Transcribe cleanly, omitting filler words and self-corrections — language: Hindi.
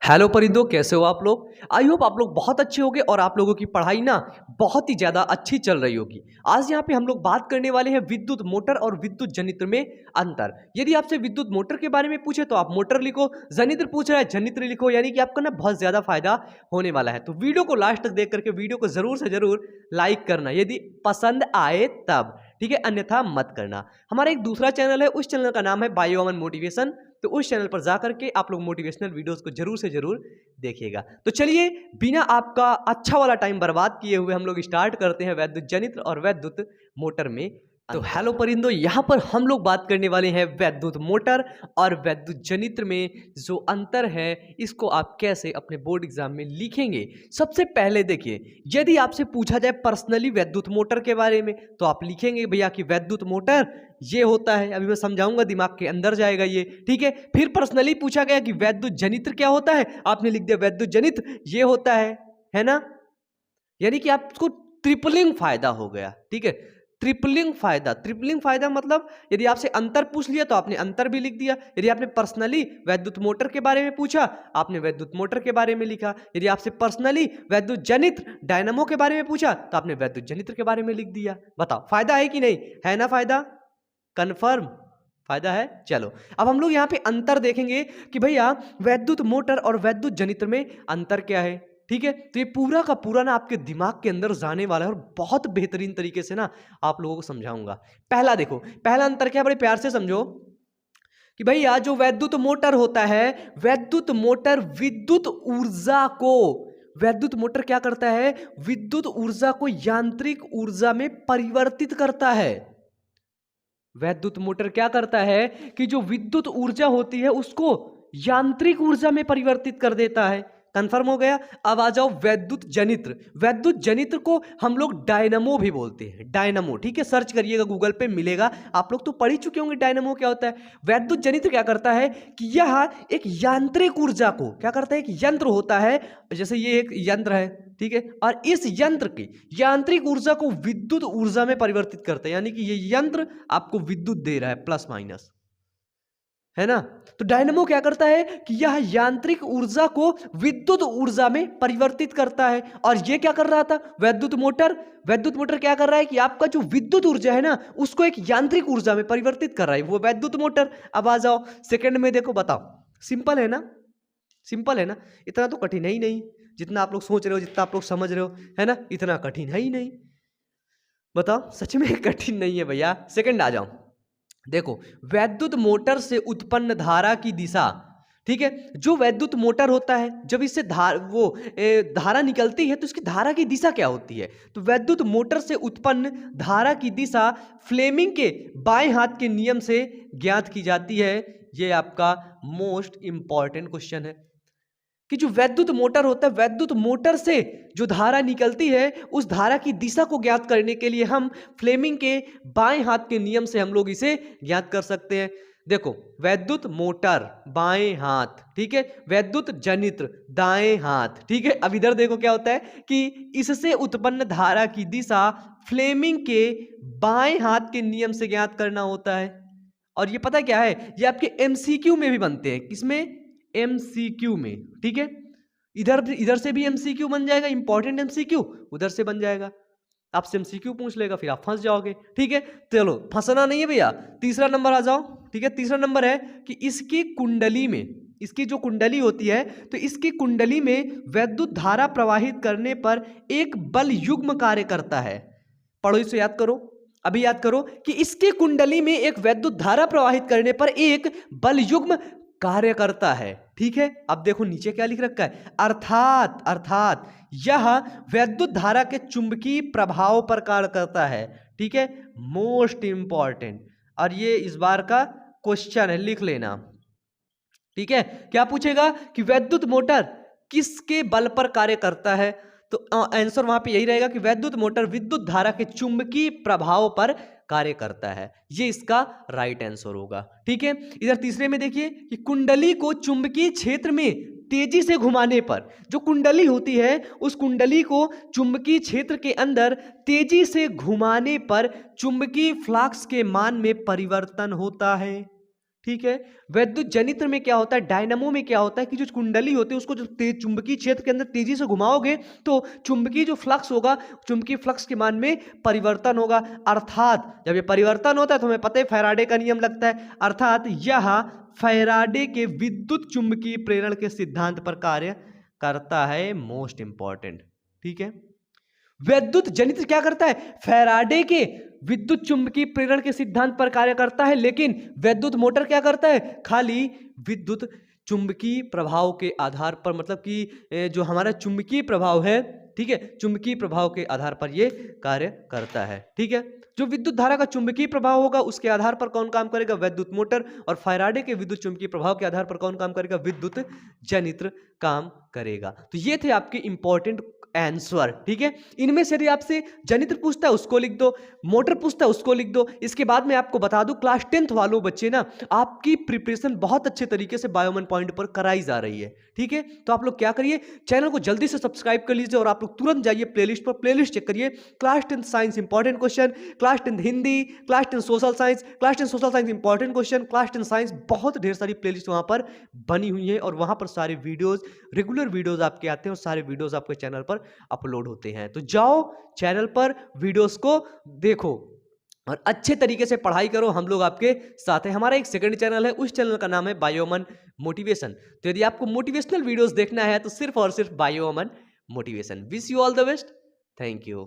हेलो परिंदों, कैसे हो आप लोग। आई होप आप लोग बहुत अच्छे होंगे और आप लोगों की पढ़ाई ना बहुत ही ज़्यादा अच्छी चल रही होगी। आज यहाँ पे हम लोग बात करने वाले हैं विद्युत मोटर और विद्युत जनित्र में अंतर। यदि आपसे विद्युत मोटर के बारे में पूछे तो आप मोटर लिखो, जनित्र पूछ रहा है जनित्र लिखो, यानी कि आपका ना बहुत ज़्यादा फायदा होने वाला है। तो वीडियो को लास्ट तक देख करके वीडियो को ज़रूर से ज़रूर लाइक करना यदि पसंद आए तब, ठीक है, अन्यथा मत करना। हमारा एक दूसरा चैनल है, उस चैनल का नाम है बायो अमन मोटिवेशन। तो उस चैनल पर जाकर के आप लोग मोटिवेशनल वीडियोस को जरूर से जरूर देखिएगा। तो चलिए बिना आपका अच्छा वाला टाइम बर्बाद किए हुए हम लोग स्टार्ट करते हैं वैद्युत जनित्र और वैद्युत मोटर में। तो हेलो परिंदों, यहाँ पर हम लोग बात करने वाले हैं वैद्युत मोटर और वैद्युत जनित्र में जो अंतर है इसको आप कैसे अपने बोर्ड एग्जाम में लिखेंगे। सबसे पहले देखिए, यदि आपसे पूछा जाए पर्सनली वैद्युत मोटर के बारे में तो आप लिखेंगे भैया कि वैद्युत मोटर ये होता है। अभी मैं समझाऊंगा, दिमाग के अंदर जाएगा ये, ठीक है। फिर पर्सनली पूछा गया कि वैद्युत जनित्र क्या होता है, आपने लिख दिया वैद्युत जनित्र ये होता है ना। यानी कि आपको ट्रिपलिंग फायदा हो गया, ठीक है। ट्रिपलिंग फायदा मतलब यदि आपसे अंतर पूछ लिया तो आपने अंतर भी लिख दिया। यदि आपने पर्सनली वैद्युत मोटर के बारे में पूछा आपने वैद्युत मोटर के बारे में लिखा। यदि आपसे पर्सनली वैद्युत जनित्र डायनामो के बारे में पूछा तो आपने वैद्युत जनित्र के बारे में लिख दिया। बताओ फायदा है कि नहीं, है ना फायदा, कंफर्म फायदा है। चलो अब हम लोग यहाँ पे अंतर देखेंगे कि भैया वैद्युत मोटर और वैद्युत जनित्र में अंतर क्या है, ठीक है। तो ये पूरा का पूरा ना आपके दिमाग के अंदर जाने वाला है और बहुत बेहतरीन तरीके से ना आप लोगों को समझाऊंगा। पहला देखो, पहला अंतर क्या है, बड़े प्यार से समझो कि भैया जो वैद्युत मोटर होता है, वैद्युत मोटर विद्युत ऊर्जा को, वैद्युत मोटर क्या करता है, विद्युत ऊर्जा को यांत्रिक ऊर्जा में परिवर्तित करता है। वैद्युत मोटर क्या करता है कि जो विद्युत ऊर्जा होती है उसको यांत्रिक ऊर्जा में परिवर्तित कर देता है। कंफर्म हो गया। अब आ जाओ वैद्युत जनित्र। वैद्युत जनित्र को हम लोग डायनामो भी बोलते हैं, डायनामो, ठीक है। सर्च करिएगा गूगल पे मिलेगा, आप लोग तो पढ़ ही चुके होंगे डायनामो क्या होता है। वैद्युत जनित्र क्या करता है कि यह एक यांत्रिक ऊर्जा को क्या करता है, एक यंत्र होता है, जैसे ये एक यंत्र है, ठीक है, और इस यंत्र की यांत्रिक ऊर्जा को विद्युत ऊर्जा में परिवर्तित करता है। यानी कि ये यंत्र आपको विद्युत दे रहा है, प्लस माइनस, है ना। तो डायनामो क्या करता है कि यह यांत्रिक ऊर्जा को विद्युत ऊर्जा में परिवर्तित करता है। और ये क्या कर रहा था वैद्युत मोटर, वैद्युत मोटर क्या कर रहा है कि आपका जो विद्युत ऊर्जा है ना उसको एक यांत्रिक ऊर्जा में परिवर्तित कर रहा है, वो वैद्युत मोटर। अब आ जाओ सेकंड में, देखो बताओ, सिंपल है ना, सिंपल है ना, इतना तो कठिन है ही नहीं। जितना आप लोग सोच रहे हो, जितना आप लोग समझ रहे हो, है ना, इतना कठिन है ही नहीं। बताओ सच में कठिन नहीं है भैया। सेकंड आ जाओ, देखो वैद्युत मोटर से उत्पन्न धारा की दिशा, ठीक है। जो वैद्युत मोटर होता है जब इससे धारा निकलती है तो इसकी धारा की दिशा क्या होती है, तो वैद्युत मोटर से उत्पन्न धारा की दिशा फ्लेमिंग के बाएं हाथ के नियम से ज्ञात की जाती है। ये आपका मोस्ट इंपॉर्टेंट क्वेश्चन है कि जो वैद्युत मोटर होता है, वैद्युत मोटर से जो धारा निकलती है उस धारा की दिशा को ज्ञात करने के लिए हम फ्लेमिंग के बाएं हाथ के नियम से हम लोग इसे ज्ञात कर सकते हैं। देखो वैद्युत मोटर बाएं हाथ, ठीक है, वैद्युत जनित्र दाएं हाथ, ठीक है। अब इधर देखो क्या होता है कि इससे उत्पन्न धारा की दिशा फ्लेमिंग के बाएं हाथ के नियम से ज्ञात करना होता है। और ये पता क्या है, ये आपके एमसीक्यू में भी बनते हैं। किसमें, एमसीक्यू में, ठीक है। इधर इधर से भी एमसीक्यू बन जाएगा, इंपॉर्टेंट एमसीक्यू उधर से बन जाएगा। आपसे एमसीक्यू पूछ लेगा फिर आप फंस जाओगे, ठीक है। चलो फंसना नहीं है भैया। तीसरा नंबर आ जाओ, ठीक है। तीसरा नंबर है कि इसकी कुंडली में, इसकी जो कुंडली होती है तो इसकी कुंडली में वैद्युत धारा प्रवाहित करने पर एक बल युग्म कार्य करता है। पढ़ो इसे, याद करो, अभी याद करो कि इसकी कुंडली में एक वैद्युत धारा प्रवाहित करने पर एक बल युग्म कार्य करता है, ठीक है। अब देखो नीचे क्या लिख रखा है, अर्थात यह वैद्युत धारा के चुंबकीय प्रभाव पर कार्य करता है, ठीक है, मोस्ट इंपॉर्टेंट। और ये इस बार का क्वेश्चन है, लिख लेना, ठीक है। क्या पूछेगा कि वैद्युत मोटर किसके बल पर कार्य करता है, तो आंसर वहां पे यही रहेगा कि वैद्युत मोटर विद्युत धारा के चुंबकीय प्रभाव पर कार्य करता है। ये इसका राइट आंसर होगा, ठीक है। इधर तीसरे में देखिए कि कुंडली को चुंबकीय क्षेत्र में तेजी से घुमाने पर, जो कुंडली होती है उस कुंडली को चुंबकीय क्षेत्र के अंदर तेजी से घुमाने पर चुंबकीय फ्लक्स के मान में परिवर्तन होता है, ठीक है। वैद्युत जनित्र में क्या होता है, डायनामो में क्या होता है कि जो कुंडली होती है उसको जो तेज चुंबकीय क्षेत्र के अंदर तेजी से घुमाओगे तो चुंबकीय जो फ्लक्स होगा, चुंबकीय फ्लक्स के मान में परिवर्तन होगा। अर्थात जब ये परिवर्तन होता है तो हमें पता है फैराडे का नियम लगता है, अर्थात यह फैराडे के विद्युत चुंबकीय प्रेरण के सिद्धांत पर कार्य करता है। मोस्ट इंपॉर्टेंट, ठीक है। वैद्युत जनित्र क्या करता है, फैराडे के विद्युत चुंबकीय प्रेरण के सिद्धांत पर कार्य करता है, लेकिन वैद्युत मोटर क्या करता है, खाली विद्युत चुंबकीय प्रभाव के आधार पर, मतलब कि जो हमारा चुंबकीय प्रभाव है, ठीक है, चुंबकीय प्रभाव के आधार पर यह कार्य करता है। ठीक है, जो विद्युत धारा का चुंबकीय प्रभाव होगा उसके आधार पर कौन काम करेगा, वैद्युत मोटर, और फैराडे के विद्युत चुंबकीय प्रभाव के आधार पर कौन काम करेगा, विद्युत जनित्र काम करेगा। तो ये थे आपके इंपॉर्टेंट आंसर। ठीक है, इनमें से यदि आपसे जनित्र पूछता है उसको लिख दो, मोटर पूछता है उसको लिख दो। इसके बाद मैं आपको बता दूं, क्लास 10th वालों बच्चे ना, आपकी प्रिपरेशन बहुत अच्छे तरीके से बायोमन पॉइंट पर कराई जा रही है। ठीक है, तो आप लोग क्या करिए, चैनल को जल्दी से सब्सक्राइब कर लीजिए और आप लोग तुरंत जाइए प्लेलिस्ट पर, प्लेलिस्ट चेक करिए। Class 10th science important question, class 10th Hindi, class 10th social science, class 10th social science important question, class 10th science, बहुत ढेर सारी प्लेलिस्ट वहां पर बनी हुई है और वहां पर सारे वीडियोज, रेगुलर वीडियोज आपके आते हैं और सारे वीडियोज आपके चैनल पर अपलोड होते हैं। तो जाओ चैनल पर वीडियोस को देखो और अच्छे तरीके से पढ़ाई करो, हम लोग आपके साथ हैं। हमारा एक सेकंड चैनल है, उस चैनल का नाम है बायोमन मोटिवेशन। तो यदि आपको मोटिवेशनल वीडियोस देखना है तो सिर्फ और सिर्फ बायोमन motivation. Wish you all the best, thank you.